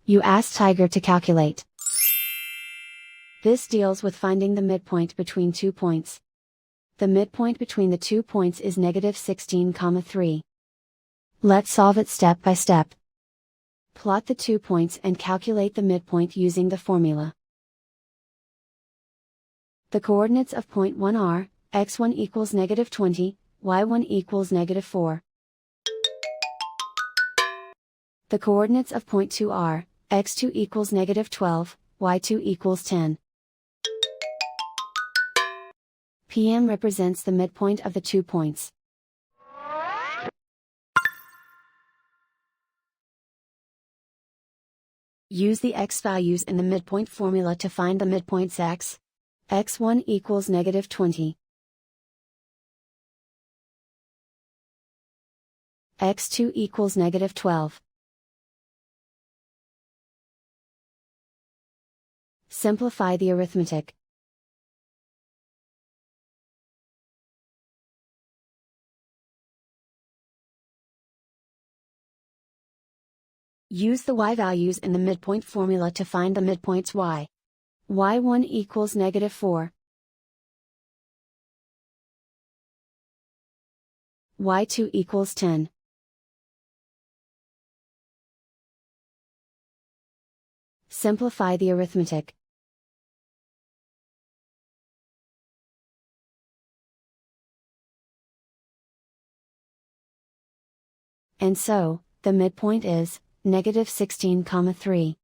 You ask Tiger to calculate. This deals with finding the midpoint between 2 points. The midpoint between the 2 points is negative 16,3. Let's solve it step by step. Plot the 2 points and calculate the midpoint using the formula. The coordinates of point 1 are, x1 equals negative 20, y1 equals negative 4. The coordinates of point 2 are, x2 equals negative 12, y2 equals 10. PM represents the midpoint of the 2 points. Use the x values in the midpoint formula to find the midpoints x. x1 equals negative 20. x2 equals negative 12. Simplify the arithmetic. Use the y values in the midpoint formula to find the midpoints y. y1 equals negative 4. y2 equals 10. Simplify the arithmetic. And so, the midpoint is negative 16,3.